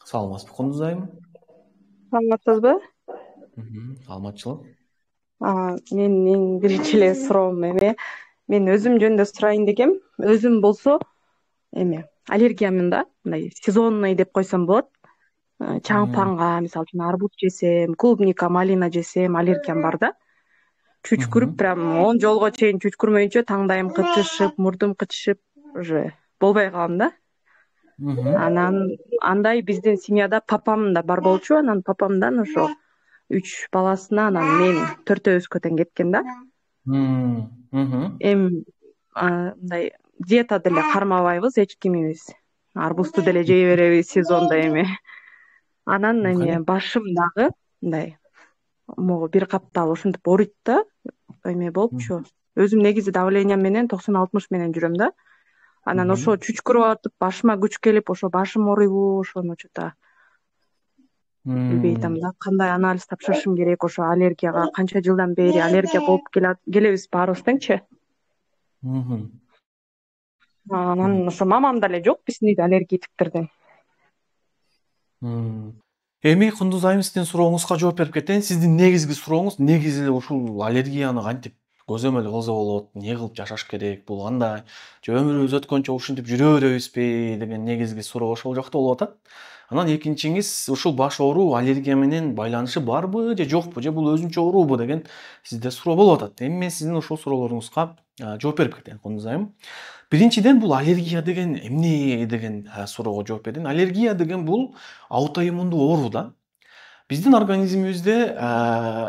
Саламатсызбы Кундуз айым? Саламатсызбы? Саламатчылык. Менин эң биринчи эле суроом мен өзүм жөнүндө сурайын дегем. Өзүм болсо аллергиямын да, мындай сезонный деп койсом болот. Чаңпанга, мисалы үчүн арбуз жесем, клубника, малина жесем аллергиям бар да. Чүчкүрүп прям 10 жолго чейин чүчкүрмөйүнчө таңдайым кычышып, мурдум кычышып уже болбой калам да. Анан андай биздин семьяда папам да бар болчу, анан папамдан ошо 3 баласына анан мен төртөөбүзгө тең кеткен да. Эми мындай диета деле кармабайбыз эч кимибиз. Арбузду деле жей беребиз сезондо эми. Анан эми башым дагы мындай могу бир каптал ушинтип ооруйт да. Болупчу. Өзүм негизи давлениям менен 90-60 менен жүрөм да. Анан ошо чүчкүрүп атып башыма күч келип, ошо башым ооруйбу, ошону чо-то билбей атам да. Кандай анализ тапшырышым керек, ошо аллергияга канча жылдан бери аллергия болуп келебиз баарыбыз теңчи. Анан ошо мамамда эле жок биздин үйдө аллергетиктерден. Эми Кундуз айым, сиздин сурооңузга жооп берип кетейин. Сиздин негизги сурооңуз негизи эле ушул аллергияны кантип көзөмөл кылса болот, эмне кылып жашаш керек, бул кандай, же өмүрүбүз өткөнчө ушинтип жүрө беребизби деген негизги суроо ошол жакта болуп атат. Анан экинчиңиз, ушул баш ооруу аллергия менен байланышы барбы же жокпу, же бул өзүнчө оорубу деген сизде суроо болуп атат. Эми мен сиздин ушул суроолоруңузга жооп берип кетейин Кундуз айым. Биринчиден, бул аллергия деген эмне деген суроого жооп берейин. Аллергия деген бул аутоиммундуу оору да. Биздин организмибизде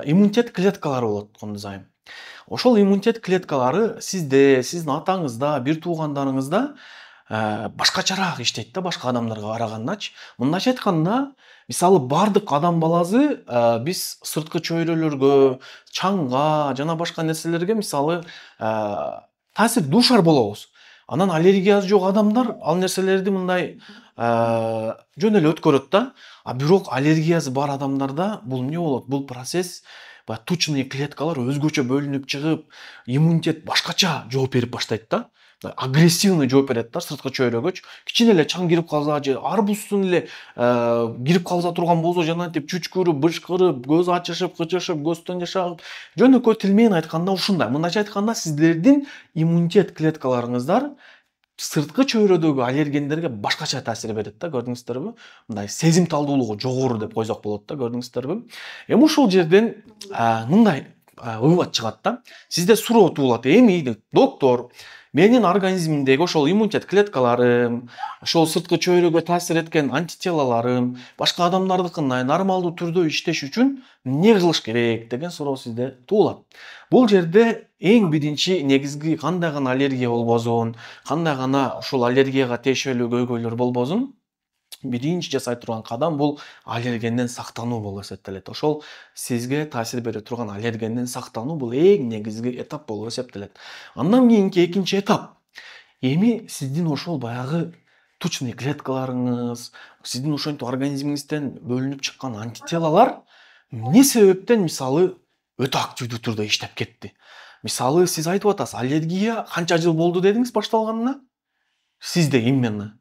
иммунитет клеткалары болот Кундуз айым. Ошол иммунитет клеткалары сизде, сиздин атаңызда, бир туугандарыңызда башкачараак иштейт да, башка адамдарга карагандачы. Мындайча айтканда, мисалы бардык адам баласы биз сырткы чөйрөлөргө, чаңга жана башка нерселерге мисалы таасир дуушар болобуз. Анан аллергиясы жок адамдар ал нерселерди мындай жөн эле өткөрөт да. А бирок аллергиясы бар адамдарда бул эмне болот? Бул процесс баягы тучный клеткалар өзгөчө бөлүнүп чыгып, иммунитет башкача жооп берип баштайт да. Агрессивный жооп берет да сырткы чөйрөгөчү. Кичине эле чаң кирип калса же арбуздун эле кирип калса турган болсо жанагынтип чүчкүрүп, бышкырып, көз ачышып, кычышып, көздөн жаш агып, жөнөкөй тил менен айтканда ушундай. Мындайча айтканда, сиздердин иммунитет клеткаларыңыздар сырткы чөйрөдөгү аллергендерге башкача таасир берет да, көрдүңүздөрбү? Мындай сезимталдуулугу жогору деп койсок болот да, көрдүңүздөрбү? Эми ушул жерден мындай вывод чыгат да. Сизде суроо туулат. Эми доктор, менин организмимдеги ошол иммунитет клеткаларым, ошол сырткы чөйрөгө таасир эткен антителаларым башка адамдардыкындай нормалдуу түрдө иштеш үчүн эмне кылыш керек деген суроо сизде туулат. Бул жерде эң биринчи негизги кандай гана аллергия болбосун, кандай гана ушул аллергияга тиешелүү көйгөйлөр болбосун, биринчи жасай турган кадам бул аллергенден сактануу болуп эсептелет. Ошол сизге таасир бере турган аллергенден сактануу бул эң негизги этап болуп эсептелет. Андан кийинки экинчи этап. Эми сиздин ошол баягы тучный клеткаларыңыз, сиздин ошентип организмиңизден бөлүнүп чыккан антителалар эмне себептен мисалы өтө активдүү түрдө иштеп кетти? Мисалы сиз айтып атасыз, аллергия канча жыл болду дедиңиз башталганына? Сизде именно?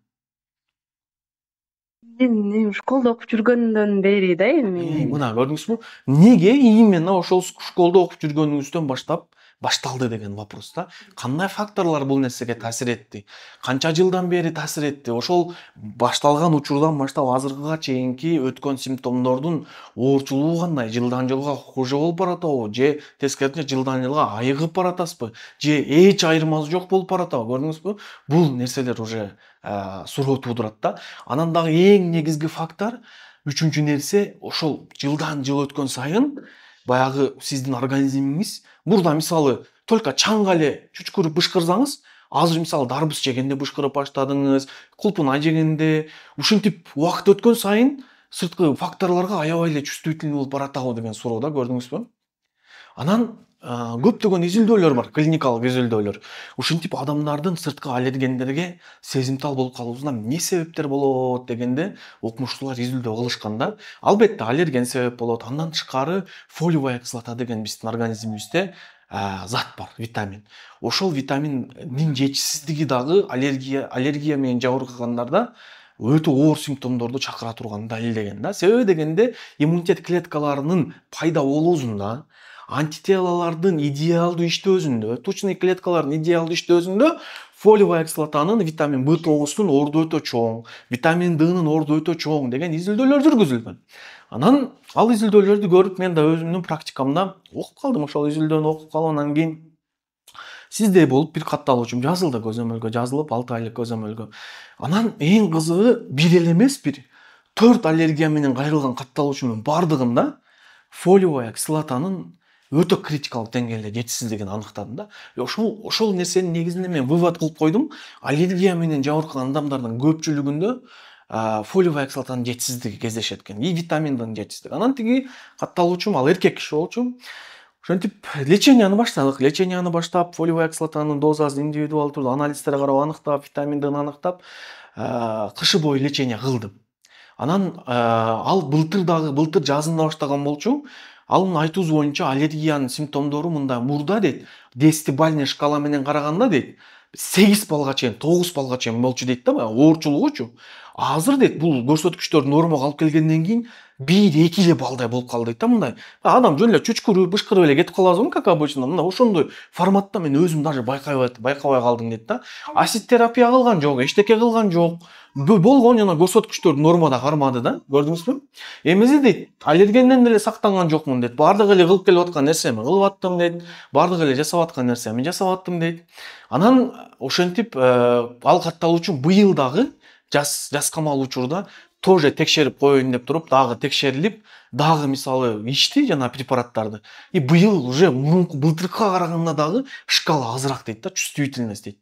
Мен школдо окуп жүргөндөн бери да Мына көрдүңүзбү? Неге именно ошол школдо окуп жүргөнүңүздөн баштап башталды деген вопрос да. Кандай факторлор бул нерсеге таасир этти? Канча жылдан бери таасир этти? Ошол башталган учурдан баштап азыркыга чейинки өткөн симптомдордун оорчулугу кандай? Жылдан жылга хуже болуп баратабы? Же тескерисинче жылдан жылга айыгып баратасызбы? Же эч айырмасы жок болуп баратабы? Көрдүңүзбү? Бул нерселер уже суроо туудурат да. Анан дагы эң негизги фактор, үчүнчү нерсе, ошол жылдан жыл өткөн сайын баягы сиздин организмиңиз мурда мисалы только чаңга эле чүчкүрүп бышкырсаңыз, азыр мисалы дарбыз жегенде бышкырып баштадыңыз, кулпунай жегенде, ушинтип убакыт өткөн сайын сырткы факторлорго аябай эле чувствительный болуп баратабы деген суроо да, көрдүңүзбү? Анан көптөгөн изилдөөлөр бар, клиникалык изилдөөлөр. Ушинтип адамдардын сырткы аллергендерге сезимтал болуп калуусуна эмне себептер болот дегенде окумуштуулар изилдөө кылышкан да. Албетте аллерген себеп болот. Андан тышкары фолиевая кислота деген биздин организмибизде зат бар, витамин. Ошол витаминдин жетишсиздиги дагы аллергия менен жабыркагандарда өтө оор симптомдорду чакыра турганын далилдеген да. Себеби дегенде иммунитет клеткаларынын пайда болуусунда, антителалардын идеалдуу иштөөсүндө, тучный клеткалардын идеалдуу иштөөсүндө фолиевая кислотанын витамин B9-дун орду өтө чоң, витамин Д'нын орду өтө чоң деген изилдөөлөр жүргүзүлгөн. Анан ал изилдөөлөрдү көрүп мен да өзүмдүн практикамда окуп калдым. Ошол изилдөөнү окуп калгандан кийин сиздей болуп бир катталуучум жазылды, көзөмөлгө жазылып, 6 айлык көзөмөлгө. Анан эң кызыгы бир эле эмес, бир 4 аллергия менен кайрылган катталуучумдун бардыгында фолиевая кислотанын өтө критикалык деңгээлде жетишсиздигин аныктадым да. Ошол нерсенин негизинде мен вывод кылып койдум. Аллергия менен жабыркаган адамдардын көпчүлүгүндө фолиевая кислотанын жетишсиздиги кездешет экен, и витаминдин жетишсиздиги. Анан тиги катталуучум, ал эркек киши болчу. Ошентип леченияны баштадык. Леченияны баштап, фолиевая кислотанын дозасын индивидуалдуу түрдө анализтерге карап аныктап, витаминдин аныктап, кышы бою лечения кылдым. Анан ал былтыр жазында баштаган болчу. Алын айтуусу боюнча аллергиянын симптомдору мындай: мурда дейт, 10-бальный шкала менен караганда дейт, 8 балга чейин, 9 балга чейин болчу дейт да, оорчулугучу. Азыр дейт, бул көрсөткүчтөр нормага алып келгенден кийин 1-2 эле балдай болуп калды дейт да, мындай. Адам жөн эле чүчкүрүп, бышкырып эле кетип калабыз, как обычно. Мына ошондой форматта мен өзүм даже байкабай калдым дейт да. Асид терапия кылган жок, эчтеке кылган жок. Болгон жана көрсөткүчтөр нормада кармады да. Көрдүңүзбү? Эмези дейт, аллергенден деле сактанган жокмун дейт. Бардык эле кылып келип аткан нерсеми кылып аттым дейт. Бардык эле жасап аткан нерсеми жасап аттым дейт. Анан ошентип ал катталуучум быйыл дагы жаз камал учурда тоже текшерип коеюн деп туруп, дагы текшерилип, дагы мисалы ичти жана препараттарды. И быйыл уже былтыркыга караганда дагы шкала азыраак дейт да, чувствительность дейт.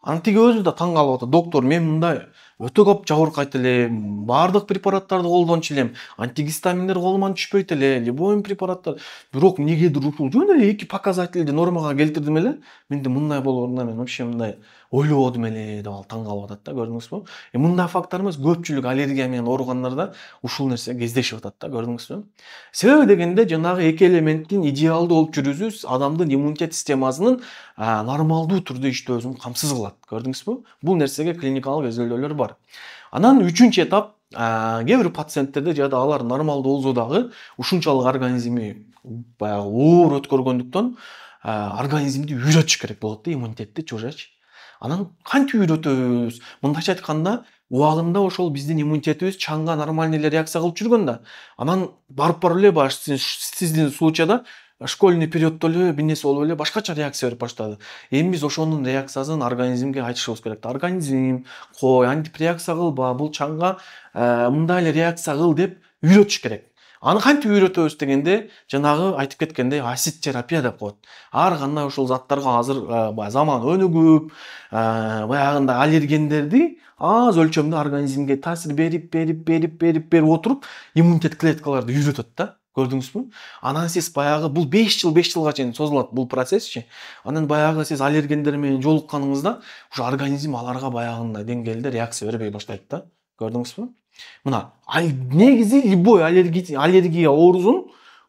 Анан тиги өзү да таң калып атат. Доктор, мен мындай өтө көп жабыркайт элем, бардык препараттарды колдончу элем, антигистаминдер колуман түшпөйт эле, любой препараттар. Бирок эмнегедир ушул жөн эле 2 показательди нормага келтирдим эле. Менде мындай болоруна мен вообще мындай ойлободум эле деп ал таң калып атат да, көрдүңүзбү? Мындай фактор эмес, көпчүлүк аллергия менен ооругандарда ушул нерсе кездешип атат да, көрдүңүзбү? Себеби дегенде жанагы 2 элементтин идеалдуу болуп жүрүүсү адамдын иммунитет системасынын нормалдуу түрдө иштөөсүн камсыз кылат, көрдүңүзбү? Бул нерсеге клиникалык изилдөөлөр бар. Анан 3-чү этап, кээ бир пациенттерде жада алар нормалдуу болсо дагы ушунчалык организми баягы оор өткөргөндүктөн организмди үйрөтүш керек болот да, иммунитетти уже. Анан кантип үйрөтөбүз? Мындайча айтканда, убагында ошол биздин иммунитетибиз чаңга нормальный эле реакция кылып жүргөн да. Анан барып эле сиздин случайда школьный периоддо эле бир нерсе болуп эле башкача реакция берип баштады. Эми биз ошонун реакциясын организмге айтышыбыз керек. Организм, кой, антип реакция кылба, бул чаңга мындай эле реакция кыл деп үйрөтүш керек. Аны кантип үйрөтөбүз дегенде, жанагы айтып кеткендей асид терапия деп коет. Ар кандай ушул заттарга азыр заман өнүгүп, баягындай аллергендерди аз өлчөмдө организмге таасир берип отуруп, иммунитет клеткаларды үйрөтөт да. Көрдүңүзбү? Анан сиз баягы бул 5 жылга чейин созулат бул процессчи. Анан баягы сиз аллергендер менен жолукканыңызда ушу организм аларга баягындай деңгээлде реакция бербей баштайт да. Көрдүңүзбү? Мына, негизи любой аллергия оорусун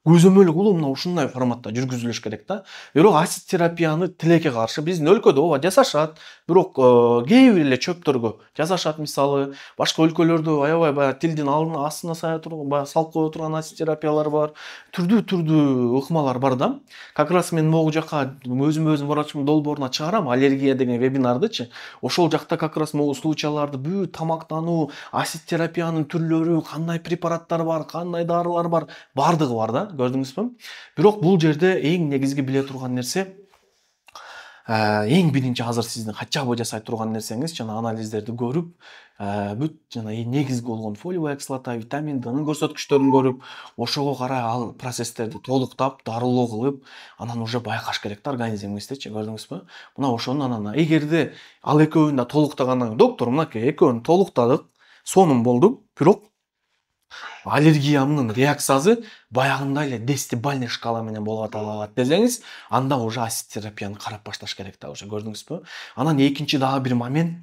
көзөмөл кылуу мына ушундай форматта жүргүзүлүш керек да. Бирок асид терапияны тилекке каршы биздин өлкөдө ооба жасашат, бирок кээ бир эле чөптөргө жасашат, мисалы башка өлкөлөрдө аябай баягы тилдин астына салып кое турган асид терапиялар бар, түрдүү ыкмалар бар да. Как раз мен могу жака өзүм врачтын долбооруна чыгарам аллергия деген вебинардычы. Ошол жакта как раз могу случайларды бүт тамактануу, асид терапиянын түрлөрү, кандай препараттар бар, кандай дарылар бар, бардыгы бар да. Көрдүңүзбү? Бирок бул жерде эң негизги биле турган нерсе, эң биринчи азыр сиздин хотя бы жасай турган нерсеңиз жана анализдерди көрүп, бүт жана негизги болгон фолиевая кислота, витамин Д'нын көрсөткүчтөрүн көрүп, ошого карай ал процесстерди толуктап, дарылоо кылып, анан уже байкаш керек да организмиңиздичи, көрдүңүзбү? Мына ошону анан эгерде ал экөөнү да толуктагандан кийин, доктор, мынакей экөөнү толуктадык, сонун болду, бирок аллергиямдын реакциясы баягындай эле 10-бальный шкала менен болуп аталат десеңиз, анда уже асид терапияны карап башташ керек да, уже көрдүңүзбү? Анан экинчи дагы бир момент,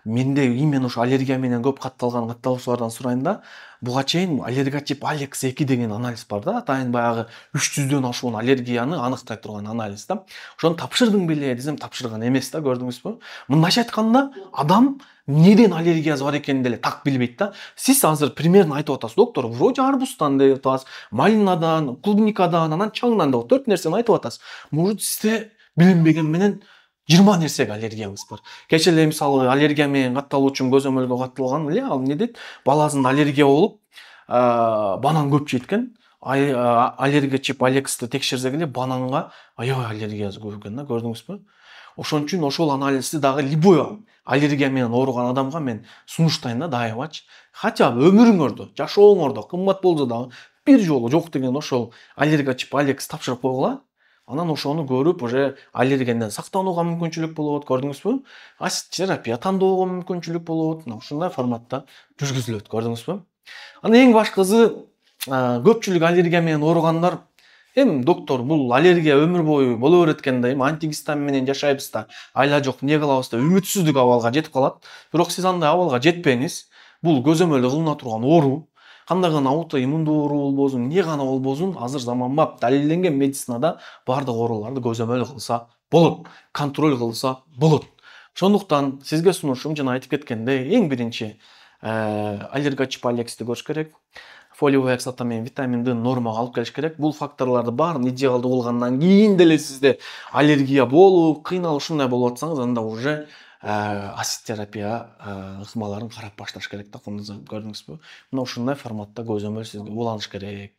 менде именно ушу аллергия менен көп катталуучулардан сурайын да, буга чейин аллерготип Алекс-2 деген анализ бар да, атайын баягы 300дөн ашуун аллергияны аныктай турган анализ да. Ошону тапшырдың беле десем, тапшырган эмес да, көрдүңүзбү? Мындайча айтканда, адам неден аллергиясы бар экенин деле так билбейт да. Сиз азыр примерно айтып атасыз, доктор, вроде арбуздан деп атасыз, малинадан, клубникадан, анан чаңдан деп 4 нерсени айтып атасыз. Может сизде билинбеген менен 20 нерсеге аллергияңыз бар. Кече эле мисалы аллергия менен катталуу үчүн көзөмөлгө катталган эле, ал эмне дейт? Баласында аллергия болуп, банан көп жейт экен. Аллергичип Алексти текшерсек эле бананга аябай аллергиясы көп экен да, көрдүңүзбү? Ошон үчүн ошол анализди дагы любой аллергия менен ооруган адамга мен сунуштайм да дайымачы. Хотя бы өмүрүңөрдө, жашооңордо кымбат болсо дагы бир жолу жок деген ошол аллергичип Алекс тапшырып койгула. Анан ошону көрүп уже аллергиядан сактанууга мүмкүнчүлүк болот, көрдүңүзбү? Асит терапия тандоого мүмкүнчүлүк болот. Ушундай форматта жүргүзүлөт, көрдүңүзбү? Анан эң башкысы көпчүлүк аллергия менен ооругандар эми доктор бул аллергия өмүр бою боло берет экен да, эми антигистамин менен жашайбыз да, айла жок эмне кылабыз да үмүтсүздүк абалга жетип калат. Бирок сиз андай абалга жетпеңиз. Бул көзөмөлдө кылына турган оору. Кандай гана аутоиммундуу оору болбосун, эмне гана болбосун, азыр заманбап далилденген медицинада бардык ооруларды көзөмөл кылса болот, контроль кылса болот. Ошондуктан сизге сунушум жана айтып кеткендей, эң биринчи аллергичип Алексти көрүш керек. Фолиевый кислота менен витамин D нормага алып келиш керек. Бул факторларды баарын идеалдуу кылгандан кийин деле сизде аллергия болуп, кыйналып ушундай болуп атсаңыз, анда уже асит терапия ыкмаларын карап башташ керек да, көрдүңүзбү? Мына ушундай форматта көзөмөл сизге уланыш керек.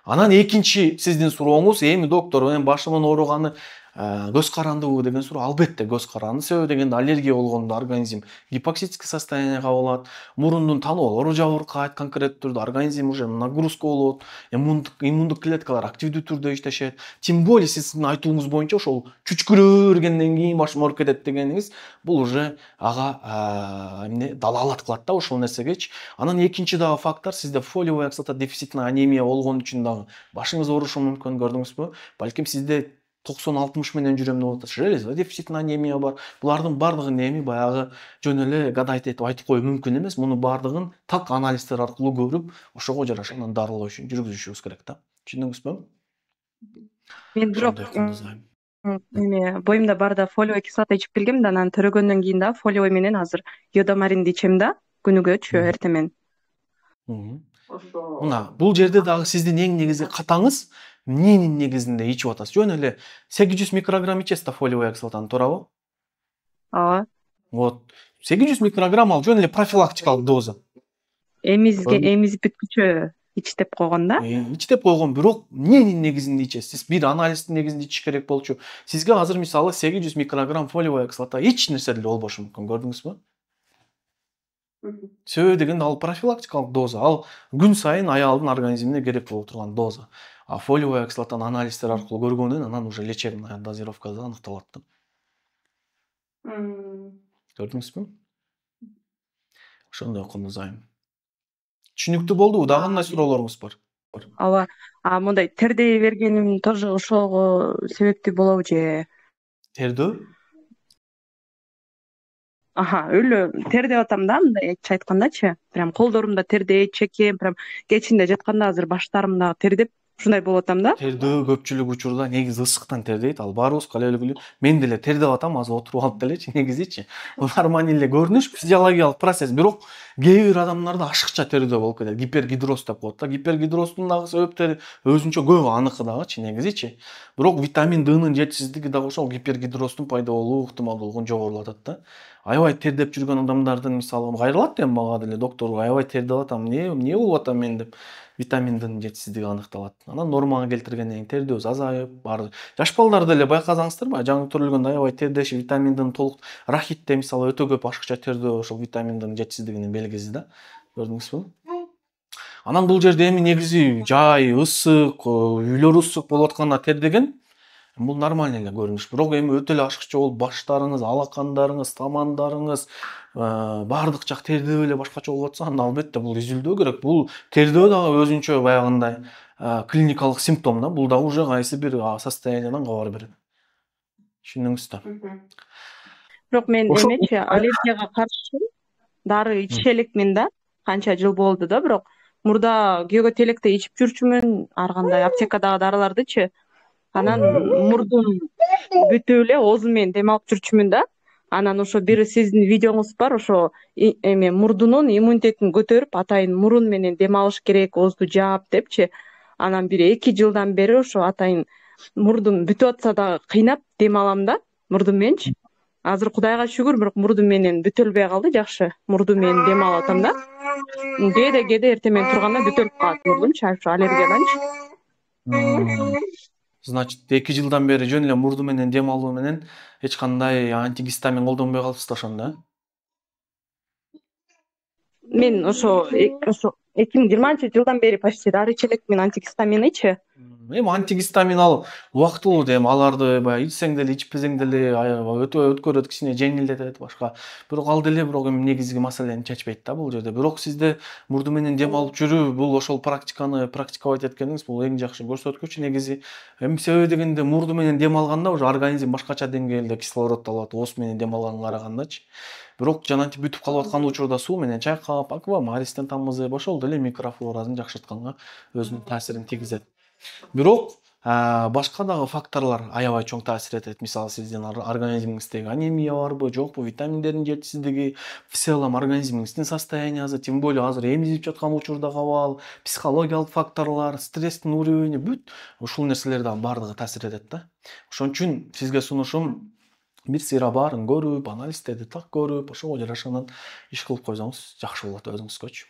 Анан экинчи сиздин сурооңуз, эми доктор, менин башымдын ооруганы көз карандыбы деген суроо. Албетте көз каранды. Себеби дегенде аллергия болгондо организм гипоксидский состоянияга болот, мурундун таноолору жабыркайт, конкреттүү түрдө организм уже нагрузка болот, иммундук клеткалар активдүү түрдө иштешет. Тем более сиздин айтууңуз боюнча ошол чүчкүрө бергенден кийин башым ооруп кетет дегениңиз, бул уже ага эмне далаалат кылат да ошол нерсегечи. Анан экинчи дагы фактор, сизде фолиевый кислота дефицитный анемия болгон үчүн дагы башыңыз оорушу мүмкүн, көрдүңүзбү? Балким сизде 90-60 менен жүрөм деп атасыз. Железо дефицитный анемия бар. Булардын бардыгын эми баягы жөн эле гадайт этип айтып коюу мүмкүн эмес. Муну бардыгын так анализдер аркылуу көрүп, ошого жараша анан дарылоо үчүн жүргүзүшүбүз керек да. Түшүндүңүзбү? Мен бирок эме боюмда барда фолиевый кислота ичип келгем да, анан төрөгөндөн кийин да фолиевый менен азыр йодомаринди ичем да, күнүгөчү эртемен. Мына бул жерде дагы сиздин эң негизги катаңыз эмненин негизинде ичип атасыз? Жөн эле 800 микрограмм ичесиз да фолиевый кислотаны, туурабы? Ооба. Вот 800 микрограмм ал жөн эле профилактикалык доза. Эмизип бүткүчө ичтеп койгон да. Ичтеп койгон, бирок эмненин негизинде ичесиз? Сиз бир анализдин негизинде ичиш керек болчу. Сизге азыр мисалы 800 микрограмм фолиевый кислота эч нерсе деле болбошу мүмкүн, көрдүңүзбү? Себеби дегенде ал профилактикалык доза, ал күн сайын аялдын организмине керек болуп турган доза. А фолиевый кислотаны анализдер аркылуу көргөндөн анан уже лечебный дозировкада аныкталат да. Көрдүңүзбү? Ошондой кундузайм. Түшүнүктүү болдубу? Дагы кандай суроолоруңуз бар? Ооба. Мындай тердей бергеним тоже ошого себептүү болобу же? Тердөө? Өлө тердеп атам да, мындайча айткандачы. Прям колдорумда тердейт, чекем, прям кечинде жатканда азыр баштарымда тердеп, ушундай болуп атам да. Тердөө көпчүлүк учурда негизи ысыктан тердейт. Ал баарыбызга эле белгилүү. Мен деле тердеп атам, азыр отуруп алып делечи, негизичи. Бул нормальный эле көрүнүш, физиологиялык процесс. Бирок кээ бир адамдарда ашыкча тердөө болуп кетет. Гипергидроз деп коет да. Гипергидроздун дагы себептери өзүнчө көп аныкы дагычы, негизичи. Бирок витамин Д'нын жетишсиздиги дагы ошол гипергидроздун пайда болуу ыктымалдуулугун жогорулатат да. Аябай тердеп жүргөн адамдардын мисалы кайрылат эми мага деле, докторго аябай тердеп атам, эмне болуп атам мен деп. Витамин Д'нын жетишсиздиги аныкталат. Анан нормага келтиргенден кийин тердөөбүз азайып, баары. Жаш балдарда эле байкасаңыздарбы, жаңы төрөлгөндө аябай тердеши, витамин Д'нын толук рахитте мисалы өтө көп ашыкча тердөө ошол витамин Д'нын жетишсиздигинин белгиси да. Көрдүңүзбү? Анан бул жерде эми негизи жай ысык, үйлөр ысык болуп атканда тердеген, бул нормальный эле көрүнүш. Бирок эми өтө эле ашыкча болуп баштарыңыз, алакандарыңыз, тамандарыңыз баардык жак тердеп эле башкача болуп атса, анда албетте бул изилдөө керек. Бул тердөө дагы өзүнчө баягындай клиникалык симптом да. Бул да уже кайсы бир состояниядан кабар берет. Түшүндүңүздү? Бирок мен эмечи аллергияга каршы дары иче элекмин да. Канча жыл болду да, бирок мурда күйөөгө телекте ичип жүрчүмүн, ар кандай аптекадагы дарылардычы. Анан мурдум бүтүп эле оозум менен дем алып жүрчүмүн да. Анан ошо бир сиздин видеоңуз бар, ошо эме мурдунун иммунитетин көтөрүп, атайын мурун менен дем алыш керек, оозду жаап депчи. Анан бир 2 жылдан бери ошо атайын мурдум бүтүп атса дагы кыйнап дем алам да мурдум мененчи. Азыр Кудайга шүгүр, бирок мурдум менен бүтөлбөй калды, жакшы мурдум менен дем алып атам да. Кээде эртең менен турганда бүтөлүп калат мурдумчу, ошо аллергияданчы. Значит, 2 жылдан бери жөн эле мурду менен дем алуу менен эч кандай антигистамин колдонбой калыпсыздар ошондо, Мен ошо 2020-жылдан бери почти дары ичелекмин, антигистаминычы. Эми антигистамин ал убактылуу дем, аларды баягы ичсең деле ичпесең деле өткөрөт, кичине жеңилдетет башка. Бирок ал деле эми негизги маселени чечпейт да бул жерде. Бирок сизде мурду менен дем алып жүрүү, бул ошол практиканы практиковать эткениңиз бул эң жакшы көрсөткүч негизи. Эми себеби дегенде мурду менен дем алганда уже организм башкача деңгээлде кислородду алат, ооз менен дем алганга карагандачы. Бирок жанагынтип бүтүп калып аткан учурда суу менен чайкап, аквамаристен тамызып, ошол деле микрофлорасын жакшыртканга өзүнүн таасирин тийгизет. Бирок башка дагы факторлор аябай чоң таасир этет. Мисалы сиздин организмиңиздеги анемия барбы, жокпу, витаминдердин жетишсиздиги, в целом организмиңиздин состояниясы, тем более азыр эмизип жаткан учурдагы абал, психологиялык факторлор, стресстин уровени, бүт ушул нерселер дагы баардыгы таасир этет да. Ошон үчүн сизге сунушум бир сыйра баарын көрүп, анализтерди так көрүп, ошого жарашанан иш кылып койсоңуз жакшы болот өзүңүзгөчү.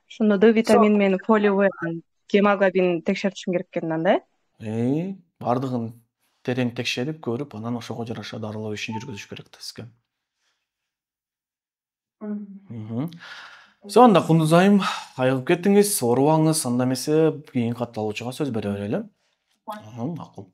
Ошондо Д витамин менен фолий В, гемоглобин текшертишим керек экен анда, Баардыгын терең текшерип көрүп, анан ошого жараша дарылоо ишин жүргүзүш керек да сизге. Все, анда Кундуз айым, айыгып кеттиңиз, оорубаңыз, анда эмесе кийинки катталуучуга сөз бере берели. Макул.